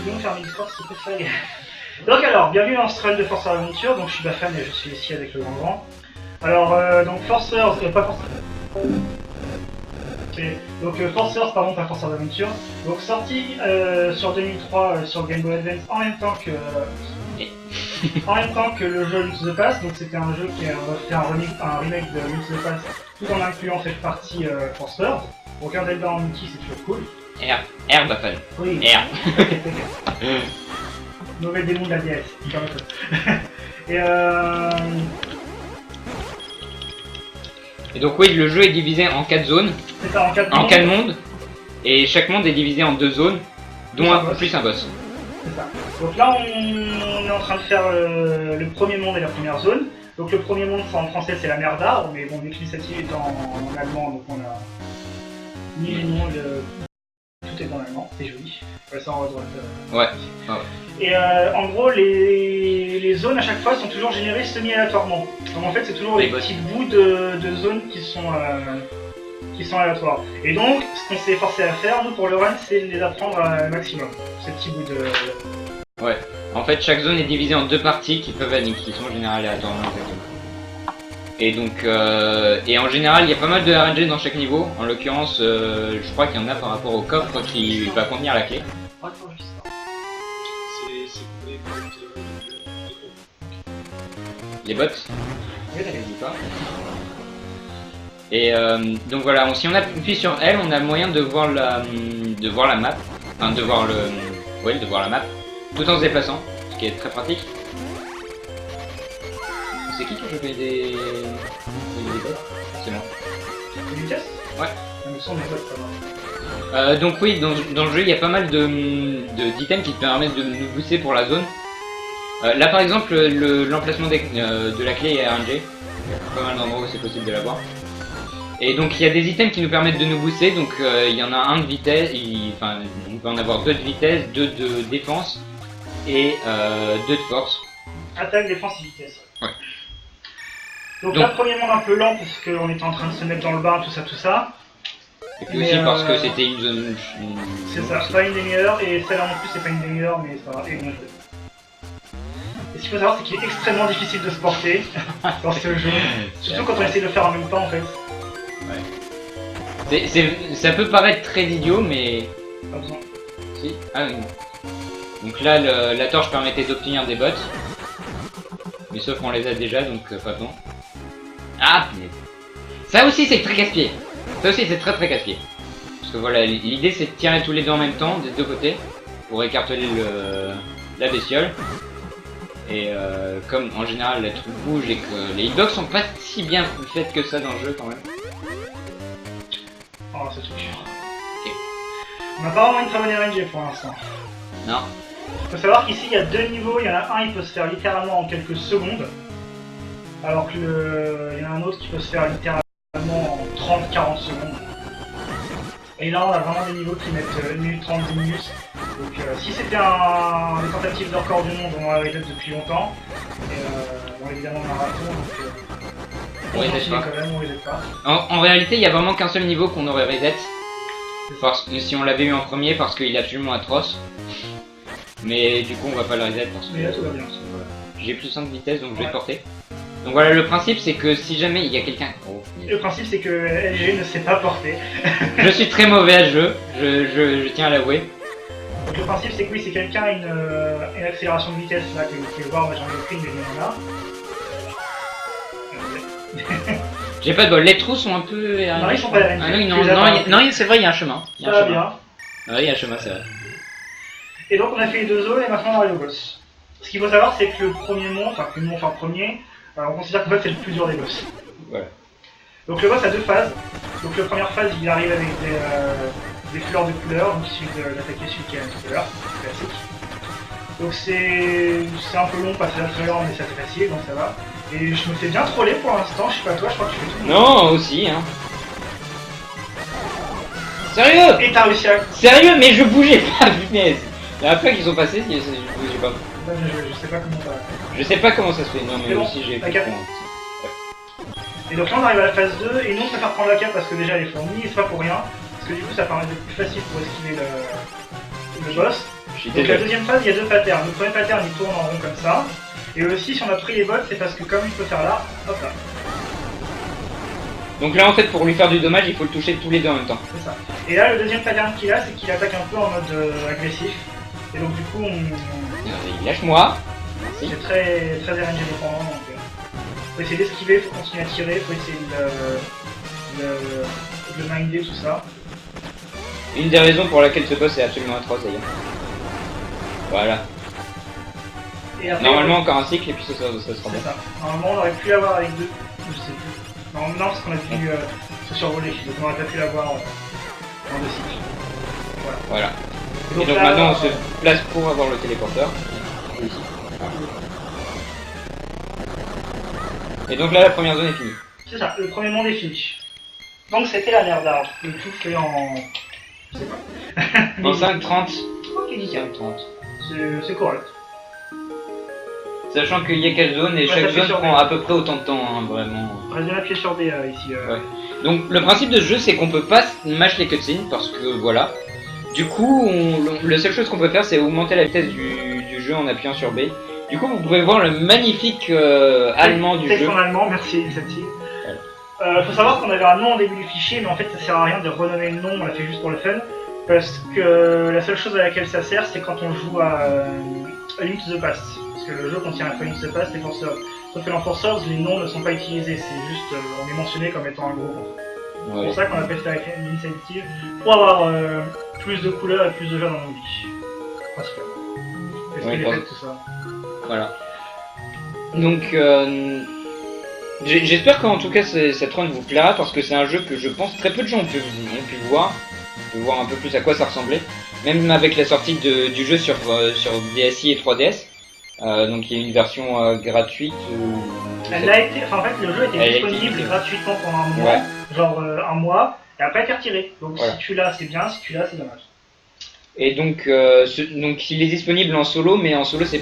voulons faire une histoire, c'est pas ça. Donc alors, bienvenue dans ce run de Force Aventure, donc je suis Bafan et je suis ici avec le grand. Alors, donc Forcers, pas Forcers. Donc Forcers, pardon, pas Force Aventure. Donc sorti sur 2003 sur Game Boy Advance en même temps que... le jeu Link to the Past, donc c'était un jeu qui a fait un remake de Link to the Past tout en incluant cette partie Forcers. Donc un Zelda en multi, c'est toujours cool. R Bafan. Oui. R. Mauvais démon de la DS. Et donc oui, le jeu est divisé en 4 zones, C'est ça, en 4 mondes, et chaque monde est divisé en 2 zones, dont plus un boss. C'est ça. Donc là, on est en train de faire le premier monde et la première zone. Donc le premier monde, en français, c'est la mer d'Arbre, mais bon, vu que l'initiative est en allemand, donc on a mis les noms de... Tout est en allemand, c'est joli. Ça en droite. Ouais. Et en gros, les zones à chaque fois sont toujours générées semi-aléatoirement. Donc en fait, c'est toujours les petits bouts de zones qui sont aléatoires. Et donc, ce qu'on s'est forcé à faire, nous, pour le run, c'est de les apprendre au maximum. Ces petits bouts de... Ouais. En fait, chaque zone est divisée en 2 parties qui sont générées aléatoirement. Et donc, et en général, il y a pas mal de RNG dans chaque niveau. En l'occurrence, je crois qu'il y en a par rapport au coffre qui va contenir la clé. Les bots. Oui, t'avais dit pas. Et donc voilà, si on appuie sur L, on a moyen de voir la map, enfin de voir la map, tout en se déplaçant, ce qui est très pratique. C'est qui a chopé des bots? C'est moi. Des vitesses? Ouais. Mais sont des bots, ça va. Donc oui, dans le jeu, il y a pas mal d'items qui te permettent de nous booster pour la zone. Là par exemple, l'emplacement de la clé est RNG. Il y a pas mal d'endroits où c'est possible de l'avoir. Et donc il y a des items qui nous permettent de nous booster. Donc il y en a un de vitesse, on peut en avoir 2 de vitesse, 2 de défense et 2 de force. Attaque, défense et vitesse. Ouais. Donc là, premier monde un peu lent parce qu'on était en train de se mettre dans le bain, tout ça. Et puis aussi parce que c'était une zone... C'est ça, c'est pas une des meilleures, et celle-là non plus c'est pas une des meilleures, mais ça va, et bien joué. Et ce qu'il faut savoir, c'est qu'il est extrêmement difficile de se porter dans ce jeu, surtout quand on essaie de le faire en même temps en fait. Ouais. Ça peut paraître très idiot, mais... Pas besoin. Si. Ah oui. Donc là, la torche permettait d'obtenir des bots. Mais sauf qu'on les a déjà, donc pas bon. Ah, punaise. Ça aussi, c'est très casse-pied. Ça aussi, c'est très casse-pied. Parce que voilà, l'idée, c'est de tirer tous les deux en même temps, des deux côtés, pour écarteler la bestiole. Et comme en général, la troupe bouge et que les hitbox sont pas si bien faites que ça dans le jeu, quand même. Oh, ce truc. Ok. On n'a pas vraiment une très bonne RNG pour l'instant. Non. Il faut savoir qu'ici, il y a 2 niveaux. Il y en a un, il peut se faire littéralement en quelques secondes. Alors que il y en a un autre qui peut se faire littéralement en 30-40 secondes. Et là on a vraiment des niveaux qui mettent 1 minute 30, 10 minutes. Donc si c'était des tentatives de record du monde, on l'aurait fait depuis longtemps. Et bon évidemment marathon, donc on continue quand même, on reset pas. En réalité, il y a vraiment qu'un seul niveau qu'on aurait reset. Parce que si on l'avait eu en premier, parce qu'il est absolument atroce. Mais du coup on va pas le reset parce que... Mais là tout va bien. J'ai plus 5 de vitesse, donc je vais le porter. Donc voilà, le principe c'est que si jamais il y a quelqu'un... Oh, le principe c'est que LG ne sait pas porter. Je suis très mauvais à ce jeu, je tiens à l'avouer. Donc le principe c'est que oui, si quelqu'un a une accélération de vitesse là que vous pouvez voir, moi j'en ai pris mais il y en a. J'ai pas de bol, les trous sont un peu... Non, ils sont pas RNG. Ah, non, c'est vrai, il y a un chemin. Ça va bien. Ah oui, il y a un chemin, c'est vrai. Et donc on a fait les 2 zones et maintenant on arrive au boss. Ce qu'il faut savoir c'est que le premier monde, enfin que nous on fait en premier, on considère qu'en fait c'est le plus dur des boss. Voilà. Donc le boss a 2 phases. Donc la première phase il arrive avec des fleurs de couleur, donc il suffit d'attaquer celui qui a une couleur, classique. Donc c'est un peu long passer la fleur mais ça fait facile donc ça va. Et je me fais bien troller pour l'instant, je sais pas toi, je crois que tu fais tout. Non, aussi hein. Sérieux? Et t'as réussi à... Sérieux, mais je bougeais pas, punaise. Et après qu'ils sont passés, je bougeais pas. Je sais pas comment ça va. Je sais pas comment ça se fait, non mais bon, aussi j'ai... Et donc là on arrive à la phase 2, et nous on préfère prendre la cape parce que déjà elle est fournie, et c'est pas pour rien, parce que du coup ça permet d'être plus facile pour esquiver le boss. suis Donc la désolé. deuxième phase, il y a deux patterns. Le premier pattern, il tourne en rond comme ça. Et aussi, si on a pris les bottes, c'est parce que comme il peut faire là, hop là, Donc là en fait pour lui faire du dommage il faut le toucher tous les deux en même temps. c'est ça. Et là, le deuxième pattern qu'il a, c'est qu'il attaque un peu en mode agressif. Et donc du coup, Lâche-moi. Merci. c'est très RNG dépendant. Donc, faut essayer d'esquiver, faut continuer à tirer, faut essayer de le minder, tout ça. Une des raisons pour laquelle ce boss est absolument atroce d'ailleurs. Voilà. Et après, Normalement encore un cycle et puis ça sera c'est bon. ça. Normalement, on aurait pu l'avoir avec deux. Je sais plus. Non, parce qu'on a pu se survoler. Donc on aurait pas pu l'avoir en deux cycles. Voilà. Et Et donc là, maintenant on se place pour avoir le téléporteur. Ici. Et donc là la première zone est finie. c'est ça, le premier monde est fini. Donc c'était la merde d'arbre. Le tout fait en. Je sais pas. En 5.30. Ok, nickel. 5.30. C'est correct. Sachant qu'il y a 4 zones et Ouais, ça chaque fait zone sur prend des- à peu près autant de temps, hein, vraiment. Reste bien appuyé sur D ici. Ouais. Donc le principe de ce jeu c'est qu'on peut pas match les cutscenes parce que voilà. Du coup, la seule chose qu'on peut faire c'est augmenter la vitesse du jeu en appuyant sur B. Du coup, vous pouvez voir le magnifique allemand du Texte jeu. en allemand, merci Septi. Faut savoir qu'on avait un nom au début du fichier, mais en fait ça sert à rien de renommer le nom, on l'a fait juste pour le fun. Parce que la seule chose à laquelle ça sert, c'est quand on joue à Link to the Past. Parce que le jeu contient un Link to the Past et Forcers. Sauf que dans Forcers, les noms ne sont pas utilisés, c'est juste, on est mentionné comme étant un groupe. C'est Ouais. pour ça qu'on appelle ça l'incentive, pour avoir plus de couleurs et plus de jeux dans nos vies. Principalement. Parce Ouais, qu'il est bon. fait tout ça. Voilà. Donc, j'espère qu'en tout cas cette run vous plaira parce que c'est un jeu que je pense très peu de gens ont pu voir. On peut voir un peu plus à quoi ça ressemblait. Même avec la sortie du jeu sur DSi et 3DS. Donc il y a une version gratuite. Elle a été, enfin en fait le jeu était Elle a été disponible livrée. gratuitement pendant un mois, Ouais. genre un mois, et après été retiré. Donc Voilà. si tu l'as c'est bien, si tu l'as c'est dommage. Et donc, donc il est disponible en solo, mais en solo c'est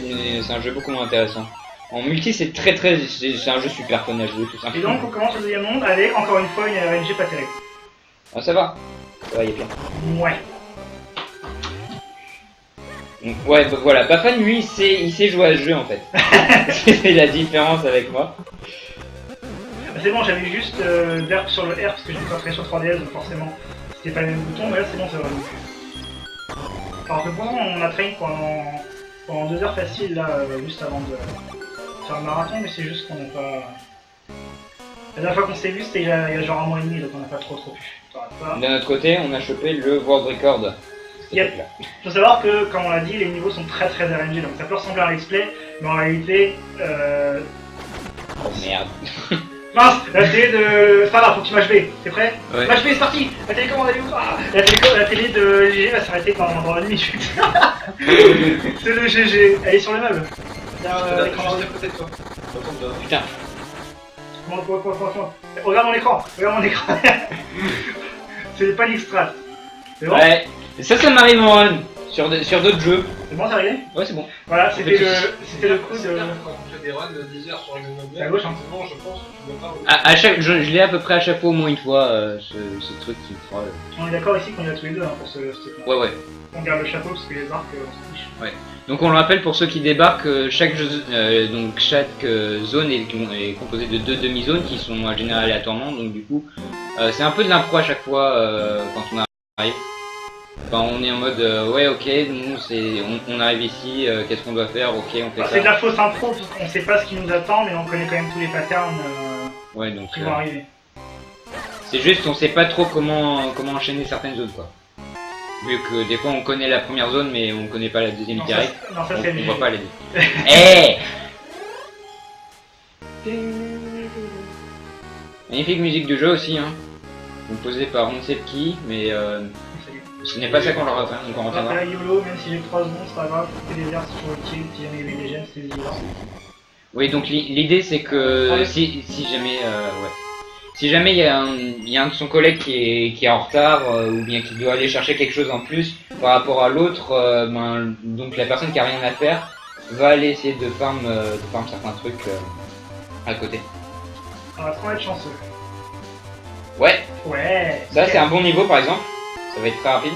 un jeu beaucoup moins intéressant. En multi c'est c'est un jeu super fun à jouer tout Et simplement. donc on commence le deuxième monde avec encore une fois une RNG pas terrible. Ah, ça va. Ça va, il est bien. Ouais. Donc, ouais, bah, voilà, Bafan lui il sait jouer à ce jeu en fait. C'est la différence avec moi. C'est bon, j'avais juste derp sur le R parce que j'étais pas très sur 3DS donc forcément c'était pas les mêmes boutons, mais là c'est bon, ça va mieux. Alors que pourtant on a train pendant 2 heures faciles là, juste avant de faire le marathon, mais c'est juste qu'on n'a pas. La dernière fois qu'on s'est vu c'était il y a genre un mois et demi donc on n'a pas trop pu. D'un autre côté, on a chopé le World Record. Yep. Faut savoir que, comme on l'a dit, les niveaux sont très RNG, donc ça peut ressembler à un let's play, mais en réalité, Oh merde. mince, la télé de... C'est pas grave, faut que tu matches B, t'es prêt? Ouais. Match B, c'est parti. La télécommande, elle est où? Ah, la télé de GG va s'arrêter dans la minute. C'est le GG, elle est sur le meuble. L'écran. Putain. Comment. Regarde mon écran, C'est le panic strat. C'est bon? Ouais. Et ça m'arrive en run. Sur d'autres jeux. C'est bon, c'est réglé? Ouais, c'est bon. Voilà, c'était le coup C'est de... bien quand on fait des runs de 10 heures sur Xenoblade. C'est à gauche, hein. Effectivement, je pense que tu dois pas. À chaque, je l'ai à peu près à chaque fois au moins une fois, ce truc qui me fera. On est d'accord ici qu'on est à tous les deux hein, pour ce truc. Ouais, ouais. On garde le chapeau parce que les arcs, on se fiche. Donc on le rappelle pour ceux qui débarquent, chaque zone est composée de 2 demi-zones qui sont en général aléatoirement, donc du coup c'est un peu de l'impro à chaque fois quand on arrive. Enfin, on est en mode ouais ok, nous on arrive ici, qu'est-ce qu'on doit faire, ok on fait Bah, ça. c'est de la fausse impro parce qu'on sait pas ce qui nous attend mais on connaît quand même tous les patterns Ouais donc qui vont arriver. c'est juste on sait pas trop comment enchaîner certaines zones quoi. Vu que des fois on connaît la première zone mais on connaît pas la deuxième Non, direct, ça donc c'est on le voit GG. pas les deux. Eh Magnifique musique de jeu aussi, hein. Composée par on ne sait qui, mais Salut. ce n'est pas ça qu'on leur retient, donc on On retiendra. va faire YOLO, même si j'ai que 3 secondes, c'est pas grave, couper les airs c'est toujours utile, si jamais il y avait des gemmes, c'est des healers. Oui, donc l'idée c'est que Allez. si jamais ouais. Si jamais il y a un de son collègue qui est en retard ou bien qui doit aller chercher quelque chose en plus par rapport à l'autre, donc la personne qui a rien à faire va aller essayer de farm certains trucs à côté. On va trop être chanceux. Ouais, Ouais. ça c'est un bon niveau par exemple, ça va être très rapide.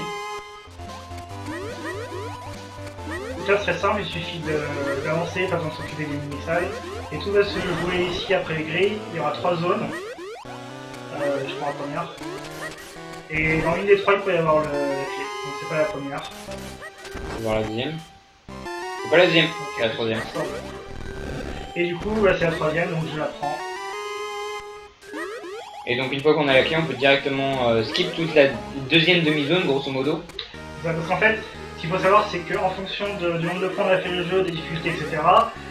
Donc là, c'est très simple, il suffit d'avancer, pas besoin de s'occuper des mini-salles. Et tout va se jouer ici après les grilles. Il y aura 3 zones. Je prends la première. Et dans une des 3, il peut y avoir la clé. Donc c'est pas la première. On va voir la deuxième. C'est pas la deuxième, c'est la troisième. Et du coup, bah, c'est la troisième, donc je la prends. Et donc une fois qu'on a la clé, on peut directement skip toute la deuxième demi-zone, grosso modo. Parce qu'en fait, ce qu'il faut savoir, c'est qu'en fonction du nombre de points qu'a fait le jeu, des difficultés, etc.,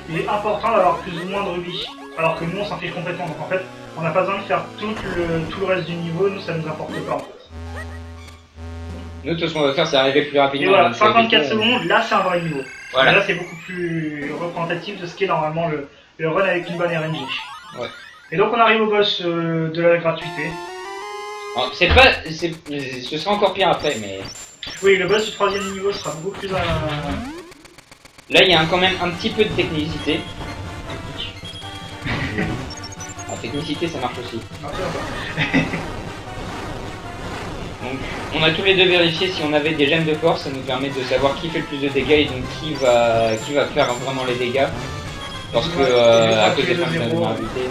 il est important d'avoir plus ou moins de rubis. Alors que nous, on s'en fiche complètement. Donc en fait, on n'a pas besoin de faire tout le reste du niveau, nous, ça nous importe pas en fait. Nous, tout ce qu'on va faire, c'est arriver plus rapidement. Et voilà, donc, 54 secondes, là, c'est un vrai niveau. Voilà. Et là, c'est beaucoup plus représentatif de ce qu'est normalement le run avec une bonne RNG. Ouais. Et donc, on arrive au boss de la gratuité. Alors, ce sera encore pire après, mais... Oui, le boss du 3ème niveau sera beaucoup plus... Là, il y a quand même un petit peu de technicité. En technicité, ça marche aussi. Donc, on a tous les deux vérifié si on avait des gemmes de force, ça nous permet de savoir qui fait le plus de dégâts et donc qui va faire vraiment les dégâts. Lorsque, à cause des points de vulnérabilité.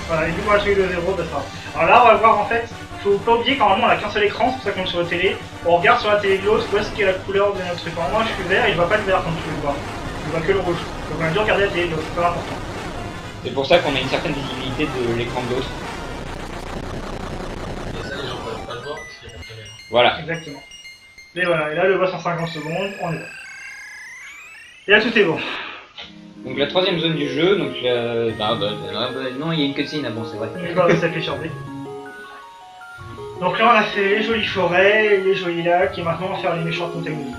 Voilà, et du coup, on a tué le 0, bah ça. Alors là, on va voir en fait, faut pas oublier qu'en normalement on a qu'un seul écran, c'est pour ça qu'on est sur la télé. On regarde sur la télé de l'autre, où est-ce qu'est la couleur de notre truc. Alors moi, je suis vert et je vois pas le vert comme tu peux le voir. Je vois que le rouge. Donc on a dû regarder la télé de l'autre, c'est pas important. C'est pour ça qu'on a une certaine visibilité de l'écran de l'autre. Et ça, les gens peuvent pas le voir parce qu'il y a pas de caméra. Voilà. Exactement. Et voilà, et là, le boss en 50 secondes, on est bon. Et là, tout est bon. Donc la troisième zone du jeu, donc non, il y a une cutscene, ah bon, c'est vrai. On est pas réussi à appuyer sur B. Donc là, on a fait les jolies forêts, les jolis lacs, et maintenant on va faire les méchantes montagnes.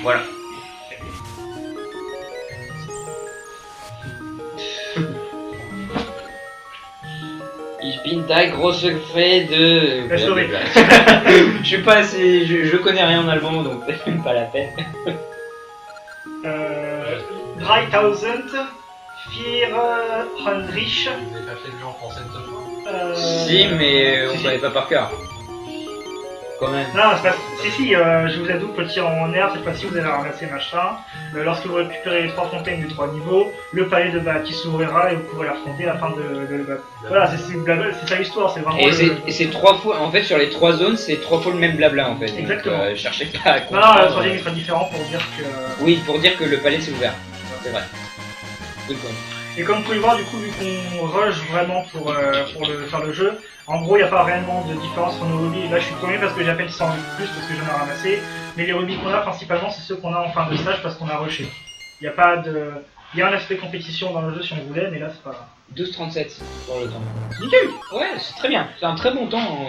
Voilà. Ich bin der grosse secret de... La souris. Je suis pas assez... Je connais rien en allemand, donc c'est même pas la peine. 3000, 400. Vous avez pas fait le jeu en français de ce fois. Si, mais on si, savait pas par cœur. Quand même. Non, c'est pas... Si, je vous adoube petit en air, cette fois-ci vous allez ramasser machin. Lorsque vous récupérez les 3 fontaines du 3 niveaux, le palais de bas qui s'ouvrira et vous pourrez l'affronter à la fin de le battre. Voilà, c'est ça l'histoire, c'est vraiment Et c'est 3 fois, en fait sur les 3 zones, c'est 3 fois le même blabla en fait. Exactement. Donc, cherchez pas à Non, comprendre. le troisième il sera différent pour dire que... Oui, pour dire que le palais s'est ouvert. C'est vrai. Good point. Et comme vous pouvez le voir, du coup, vu qu'on rush vraiment pour faire le jeu, en gros, il n'y a pas réellement de différence entre nos rubis. Là, je suis premier parce que j'ai à peine 100 de plus parce que j'en ai ramassé. Mais les rubis qu'on a, principalement, c'est ceux qu'on a en fin de stage parce qu'on a rushé. Il y a pas de... Il y a un aspect compétition dans le jeu si on voulait, mais là, c'est pas... 12,37 pour le temps. Nickel. Ouais, c'est très bien. C'est un très bon temps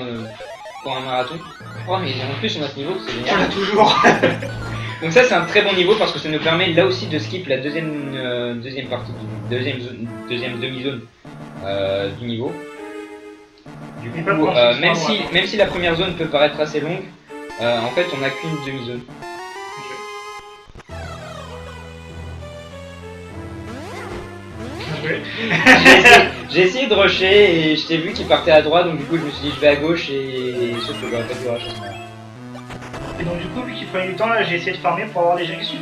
pour un marathon. Oh, mais en plus, on a ce niveau, c'est On génial. l'a toujours. Donc ça, c'est un très bon niveau parce que ça nous permet là aussi de skip la deuxième partie, deuxième demi-zone du niveau. Du Et pas de coup, transition même à si droite. même si la première zone peut paraître assez longue, en fait, on n'a qu'une demi-zone. J'ai essayé de rusher et je t'ai vu qu'il partait à droite, donc du coup, je me suis dit je vais à gauche et sauf que j'aurais pas dû rusher. Et donc, du coup, vu qu'il prenait du temps, là, j'ai essayé de farmer pour avoir des gens qui suivent.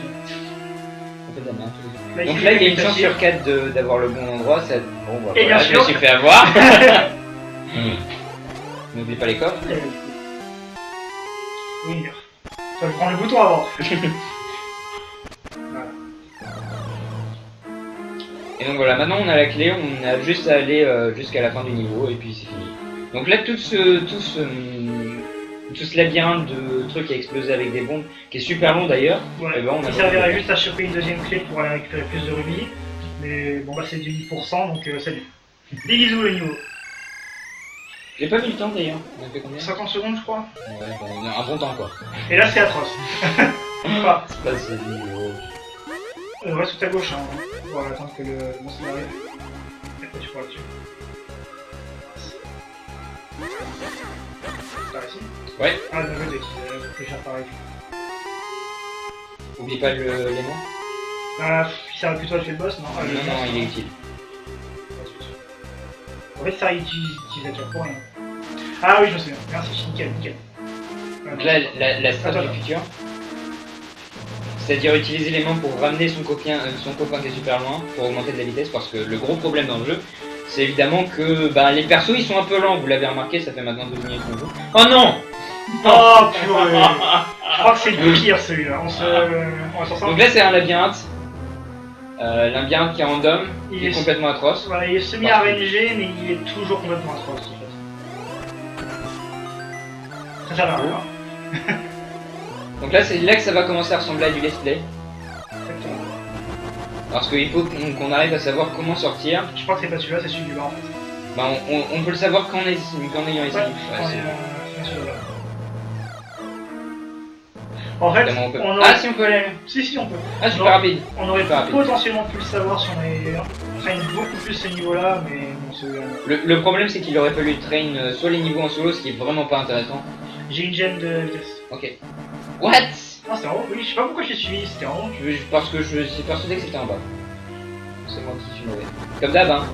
On fait de la merde. Là, Donc ici, là, il y a j'ai une chance fait sur 4 d'avoir le bon endroit. Ça... Bon, bah, Et voilà, bien je sûr. me suis fait avoir. N'oublie pas les coffres. Oui, je vais prendre le bouton avant. Et donc voilà, maintenant on a la clé, on a juste à aller jusqu'à la fin du niveau et puis c'est fini. Donc là, tout ce labyrinthe de trucs à exploser avec des bombes, qui est super long d'ailleurs, Ouais. eh ben, on a Il servirait juste à choper une deuxième clé pour aller récupérer plus de rubis. Mais bon, bah, c'est du 10%, donc salut. Des bisous le niveau. J'ai pas vu le temps d'ailleurs. On a fait combien? 50 secondes, je crois. Ouais, bon, un bon temps quoi. Et là, c'est atroce. Enfin, C'est pas ce niveau. reste tout à gauche, hein. On va attendre que le monstre arrive. Et après, tu pourras le tuer. Par ici. Ouais. Ah, le jeu de faire pareil. Oublie pas l'aimant. Ah, il sert plutôt à tuer le boss, non? Ah, Non, non, il est utile. En fait, ça, il utilisateur pour rien. Ah oui, je me souviens. Merci, nickel, nickel. Donc là, la strat du futur, C'est-à-dire utiliser les mains pour ramener son copain qui est super loin, pour augmenter de la vitesse, parce que le gros problème dans le jeu, c'est évidemment que les persos ils sont un peu lents, vous l'avez remarqué, ça fait maintenant 12 minutes qu'on joue. Oh non! Oh purée. Je crois que c'est le pire celui-là, on s'en sort. Donc là c'est un labyrinthe. Labyrinthe qui est random, Il qui est est- complètement atroce. Voilà, il est semi-RNG, mais il est toujours complètement atroce en fait. Ça va, hein. Donc là c'est là que ça va commencer à ressembler à du let's play. Exactement. Parce qu'il faut qu'on arrive à savoir comment sortir. Je crois que c'est pas celui-là, c'est celui du bas en fait. Bah on peut le savoir qu'en ayant essayé. Ouais, Ouais, c'est- c'est celui-là. En fait, évidemment, on peut. on Ah aurait... si on peut aller. Si, on peut. Ah super Non. rapide. On aurait Super rapide. potentiellement pu le savoir si on avait traîné beaucoup plus ce niveau-là, mais bon, celui-là. Le problème c'est qu'il aurait fallu train soit les niveaux en solo, ce qui est vraiment pas intéressant. J'ai une gemme de vitesse. Ok. What? Ah, c'était en haut, oui, je sais pas pourquoi j'ai suivi, c'était en haut. Parce que je suis persuadé que c'était en bas. C'est moi qui suis mauvais. Comme d'hab hein.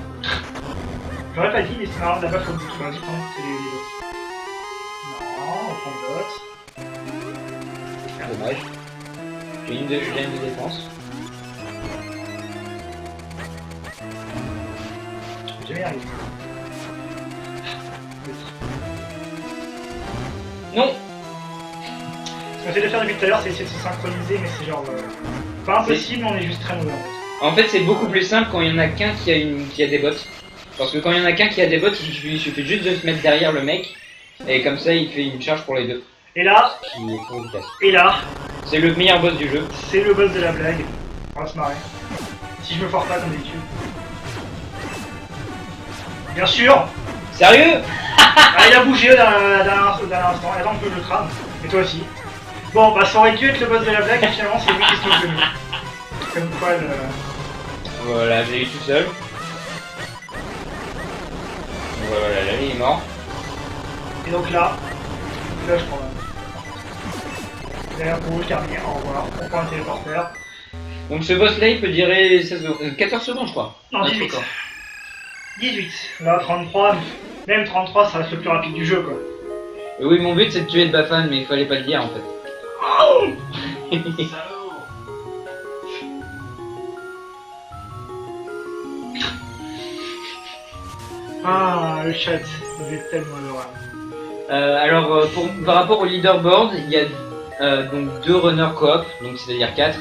J'aurais pas dit, mais c'est marrant, là-bas faut le bouton, vas-y, prends, c'est les autres. Non, on prend les autres. Dommage. J'ai une de défense. Je vais jamais y arriver. Non. Ce qu'on essaie de faire depuis tout à l'heure, c'est essayer de se synchroniser, mais c'est genre... pas impossible, on est juste très mauvais en fait. En fait c'est beaucoup plus simple quand il y en a qu'un qui a des bots. Parce que quand il y en a qu'un qui a des bots, il suffit juste de se mettre derrière le mec. Et comme ça il fait une charge pour les deux. Et là, Qui est trop efficace. et là, C'est le meilleur boss du jeu. c'est le boss de la blague. On va se marrer. Si je me force pas comme d'habitude. Bien sûr. Sérieux? Ah, il a bougé d'un instant, attends que je le crame. Et toi aussi. Bon, bah ça aurait dû être le boss de la blague, et finalement c'est lui qui se le mieux. Comme quoi le... Voilà, j'ai eu tout seul. Voilà, là il est mort. Et donc là je prends derrière rouge, terminé, au revoir, on prend un téléporteur. Donc ce boss là il peut durer 14 secondes je crois. Non, Un 18. truc, hein. 18. Là, 33, même 33, ça reste le plus rapide du jeu, quoi. Et oui, mon but c'est de tuer le Bafan, mais il fallait pas le dire en fait. Oh Salaud. Ah, le chat, vous êtes tellement heureux. Alors, par rapport au leaderboard, il y a donc 2 runners coop, donc c'est-à-dire 4.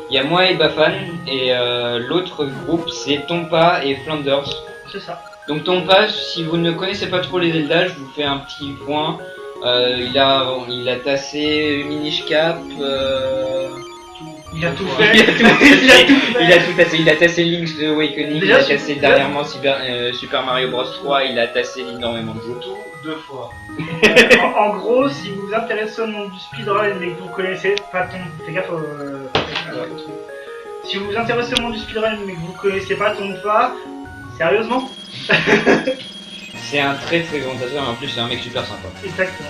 Il y a moi et Bafan, et l'autre groupe c'est Tompa et Flanders. C'est ça. Donc Tompa, si vous ne connaissez pas trop les Zelda, je vous fais un petit point. Il a tassé Minish Cap. Il a tout Il fait. a tout tassé. Il a tout tassé. Il a tassé Link's Awakening. Déjà, Il a tassé dernièrement Super Mario Bros 3. Il a tassé énormément de jeux. Tout 2 fois. En gros, si vous vous intéressez au monde du speedrun mais que vous connaissez pas Tompa, fais gaffe si vous vous intéressez au monde du speedrun mais que vous connaissez pas Tompa, sérieusement? C'est un très très grand tasseur. En plus, c'est un mec super sympa. Exactement.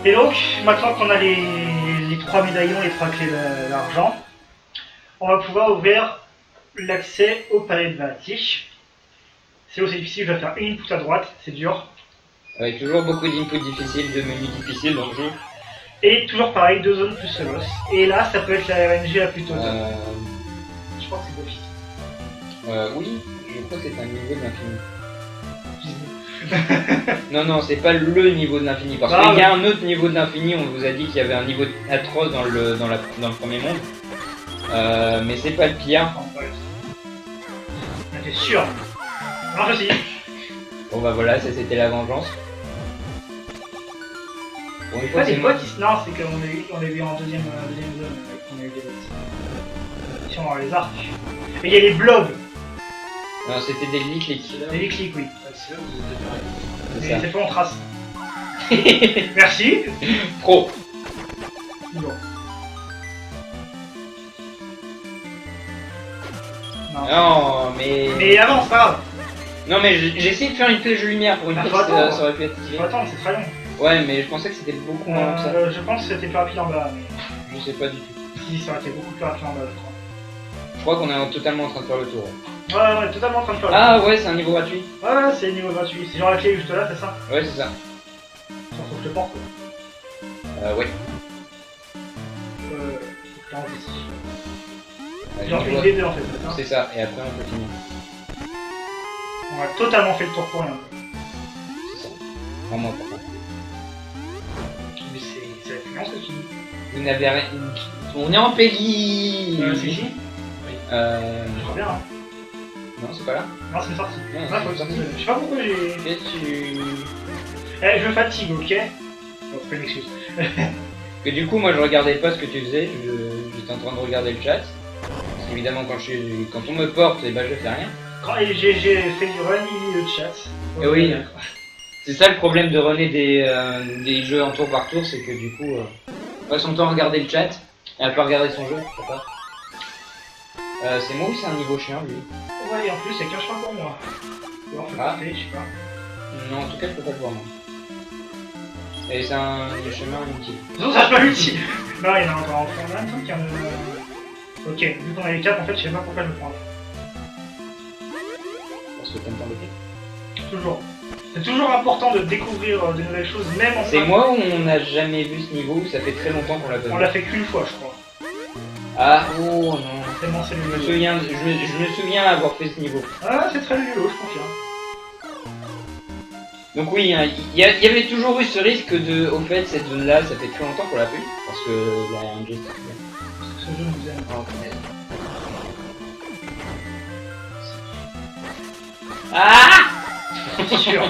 Et donc, maintenant qu'on a les 3 médaillons et 3 clés d'argent, on va pouvoir ouvrir l'accès au palais de Valati. C'est aussi difficile, je vais faire une input à droite, c'est dur. Avec toujours beaucoup d'inputs difficiles, de menus difficiles dans le jeu. Et toujours pareil, 2 zones plus le boss. Et là, ça peut être la RNG la plus totale. Je pense que c'est d'office. Oui, je crois que c'est un niveau de l'infini. Non, c'est pas le niveau de l'infini, parce qu'il y a un autre niveau de l'infini, on vous a dit qu'il y avait un niveau atroce dans le premier monde. Mais c'est pas le pire. T'es sûr? Alors je sais. Bon bah voilà, ça c'était la vengeance. Bon, une C'est fois, pas des c'est bots qui... Non, c'est qu'on a vu en deuxième zone, qu'on a eu des bots. Si on a les arcs. Et il y a les blobs. Non, c'était des clics. Des clics, oui. C'est là où vous êtes direct. C'est Mais ça. c'est pas en trace. Merci. Pro. Bon. Non. Non, mais... Mais avance, pas grave. Non, mais j'ai essayé de faire une flèche de lumière pour une Bah, fois, faut attendre. ça aurait pu être Il stylé. faut attendre, c'est très long. Ouais, mais je pensais que c'était beaucoup moins long que ça. Je pense que c'était plus rapide en bas, mais... Je sais pas du tout. Si, ça aurait été beaucoup plus rapide en bas, je crois. Je crois qu'on est totalement en train de faire le tour. Ouais, totalement en train de faire le Ah ouais, c'est un niveau gratuit. Ouais, c'est niveau gratuit. C'est genre la clé juste là, c'est ça? Ouais, c'est ça. je te porte. Ouais. Là, on ici. Ouais, Genre tu une vois, des deux en fait, c'est ça. c'est ça, et après on peut finir. On a totalement fait le tour pour rien. C'est ça. Vraiment important. Mais c'est la finance que tu dis. Vous n'avez rien. On est en Peggy. C'est ici. Je crois bien. Hein. Non, c'est pas là. Non, c'est sorti. Non, Ah, c'est sorti. je sais pas pourquoi j'ai. Et tu. Je me fatigue, ok. Bon, c'est pas une excuse. Que du coup, moi je regardais pas ce que tu faisais, j'étais en train de regarder le chat. Parce qu'évidemment, quand on me porte, et ben je fais rien. J'ai fait du run easy le chat. Et oui. C'est ça le problème de runner des jeux en tour par tour, c'est que du coup, on passe son temps à regarder le chat et à pas regarder son jeu, je sais pas. C'est moi ou c'est un niveau chiant lui? Ouais, et en plus, c'est qu'un chemin pour moi. Ou alors, faut Ah. passer, je sais pas. Non, en tout cas, je peux pas le voir moi. Et c'est un chemin inutile. Non, ça, c'est pas utile. Non, il y en a encore en fond. Il y a un truc qui a Ok, vu qu'on a les 4, en fait, je sais pas pourquoi je le prends. Parce que t'aimes t'embêter. Toujours. C'est toujours important de découvrir de nouvelles choses, même en C'est fin- moi ou on n'a jamais vu ce niveau, ça fait très longtemps qu'on l'a pas vu. On l'a fait qu'une fois, je crois. Ah, oh non. Tellement c'est le Je me nul. souviens, je me souviens avoir fait ce niveau. Ah, c'est très nul, je confirme. Donc oui, hein, il y avait toujours eu ce risque de, au fait, cette zone-là, ça fait très longtemps qu'on l'a plus, parce que il y a un geste. Parce que ce jeu nous aime. Oh, punaise. Ah C'est sûr.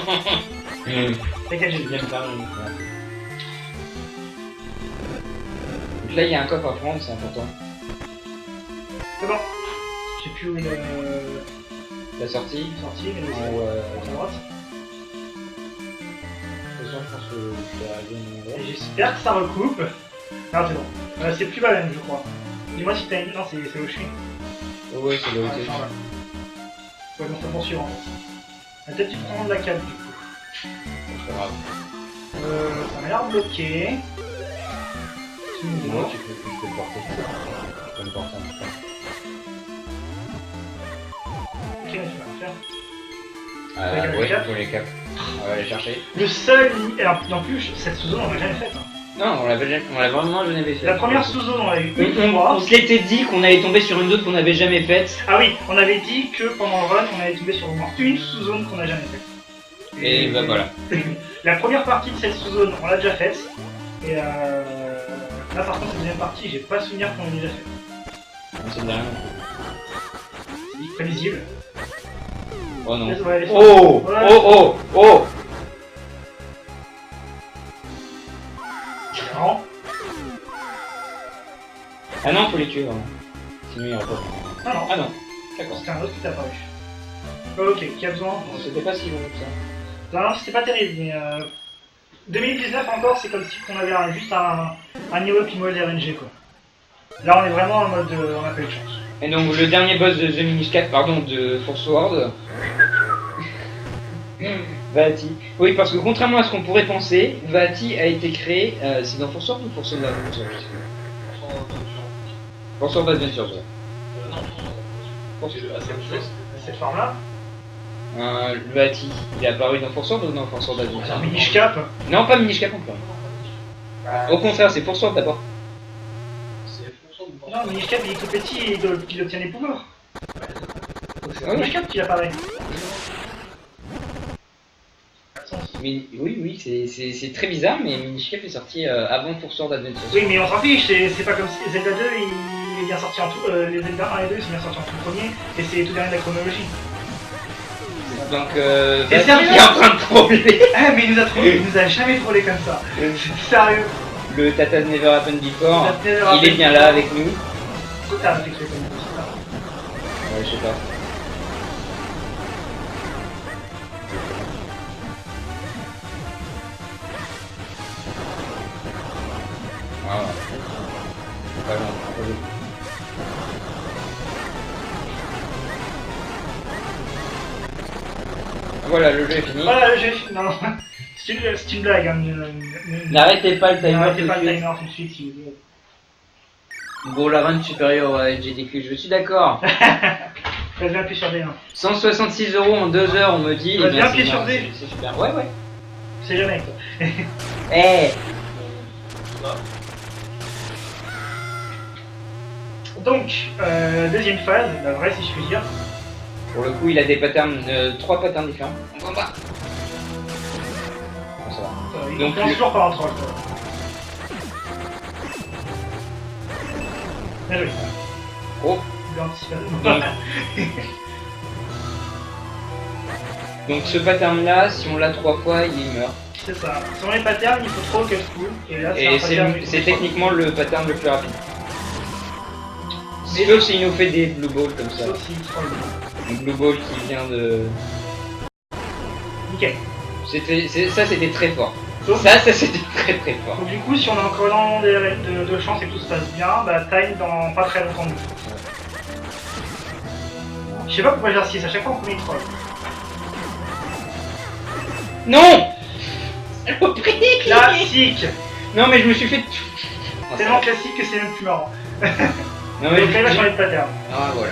T'inquiète, j'ai J'aime bien. bien faire une. Donc là, il y a un coffre à prendre, c'est important. C'est bon. Je sais plus où est La sortie, sorti, mais en c'est haut, à droite. de toute façon, je pense que je vais arriver au même endroit. Et j'espère que ça recoupe. Non, c'est bon. C'est plus baleine, je crois. Dis-moi si t'as une. Non, c'est où je suis. Oh ouais, c'est là où Ouais, t'es. enfin, là. Ouais, donc ça poursuit en fait. Peut-être tu prends de la cale du coup. C'est pas grave. Ça m'a l'air bloqué. Non, tu peux le porter. Tu peux le porter un petit peu. Ok, mais tu vas le faire. Oui, pour les caps. On va aller chercher. Le seul. Alors, en plus, cette sous-zone, on l'a jamais faite. Hein. Non, on l'a vraiment jamais fait. La première sous-zone, on l'a eu une On fois. se l'était dit qu'on allait tomber sur une zone qu'on n'avait jamais faite. Ah oui, on avait dit que pendant le run, on allait tomber sur au moins une sous-zone qu'on n'a jamais faite. Et bah voilà. La première partie de cette sous-zone, on l'a déjà faite. Et là, par contre, la deuxième partie, j'ai pas souvenir qu'on l'ait déjà fait. On sait de rien. C'est prévisible. Oh non. Ouais, Oh ouais. Oh oh oh Non. Ah non, faut les tuer vraiment. Sinon il y aura pas. Ah non. Ah non. D'accord. C'était un autre qui t'a apparu. Ok, qui a besoin. Bon, c'était pas si long que ça. Non, c'était pas terrible, mais 2019 encore, c'est comme si on avait juste un niveau qui mode RNG quoi. Là, on est vraiment en mode on a pas eu de chance. Et donc le dernier boss de The Minish 4, pardon, de Force World. Vati. Oui, parce que contrairement à ce qu'on pourrait penser, Vati a été créé. C'est dans Force World ou Force World Adventure, je sais plus. Force World Adventure, ouais. Cette forme-là, Le Vati, il est apparu dans Force World ou dans Force World c'est un Adventure? minish cap. Non, pas Minish Cap encore. Au contraire, c'est Force World d'abord. Non, minish cap il est tout petit et il obtient des pouvoirs. Donc c'est Ah un oui. minish cap qui apparaît. Oui, c'est très bizarre, mais Minish Cap est sorti avant Force World Adventure. Oui, mais on s'en fiche, c'est pas comme si Zelda 2 il est bien sorti en tout. Les Zelda 1 et 2 ils sont bien sortis en tout premier, et c'est les tout derniers de la chronologie. Donc, C'est Vati sérieux qui est en train de troller. Ah, mais il nous a jamais trollé comme ça. C'est sérieux. Le Tata Never Happened Before, Tata Never il est Happened bien Before. là avec nous. Pourquoi t'as fait comme ça? Ouais, je sais pas. Ah, pas loin, pas loin. Voilà, le jeu est fini. Voilà, j'ai fini. Non, c'est une blague. Hein. N'arrêtez pas le timer N'arrêtez tout pas de le suite. timer tout de suite si vous voulez. Bon, la run supérieure à GDQ, je suis d'accord. Faites bien appuyer sur D1. 166 € en 2 heures, on me dit. Bah, eh bien c'est appuyer sur marrant, D. c'est super. Ouais, ouais. C'est jamais avec toi. Eh Donc, deuxième phase, la vraie si je puis dire. Pour le coup, il a des patterns, 3 patterns différents. On va pas. Bon, ça va. Il Donc, commence toujours par un troll. Quoi. Bien joué. Oh. Il a anticipé. Donc ce pattern là, si on l'a 3 fois, il meurt. C'est ça. Sur les patterns, il faut trop que school. Et là, Et un pattern c'est techniquement le pattern le plus rapide. Mais- Sauf s'il nous fait des blue balls comme ça. Sauf s'il troll. Un blue ball qui vient de... Nickel. Ça c'était très fort. Sauf- Ça c'était très très fort. Donc du coup, si on a encore énormément de chance et que tout se passe bien, bah time dans pas très longtemps. Je sais pas pourquoi j'ai un 6 à chaque fois qu'on met troll. Non. Saloperie. Classique. Non mais je me suis fait... Tellement classique que c'est même plus marrant. Non Donc mais là, il va changer de pattern. Ah voilà.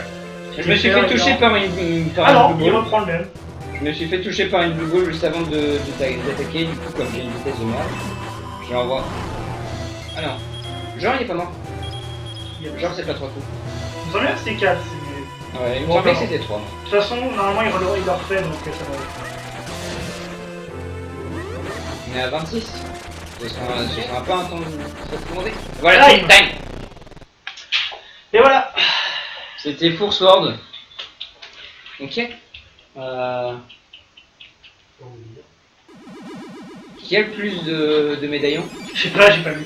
Je me suis fait toucher par une Ah non, blue il ball. reprend le même. Je me suis fait toucher par une blue ball juste avant d'attaquer, du coup comme j'ai une vitesse de merde, je l'envoie. Ah non. Genre il est pas mort. Genre c'est pas 3 coups. Il me semble bien que c'était 4. Ouais, il me Bon, semblait non. que c'était 3. De toute façon, normalement, il le refait, donc ça va. On est à 26. Ce sera pas un temps de se demander. Voilà, Time. time. Et voilà. C'était Four Sword. Ok. Qui a le plus de médaillons? Je sais pas, j'ai pas vu.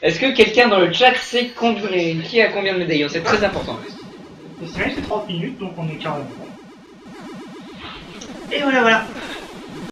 Est-ce que quelqu'un dans le chat sait qui a combien de médaillons? C'est très important. C'est même c'est 30 minutes, donc on est carrément. Et voilà, voilà.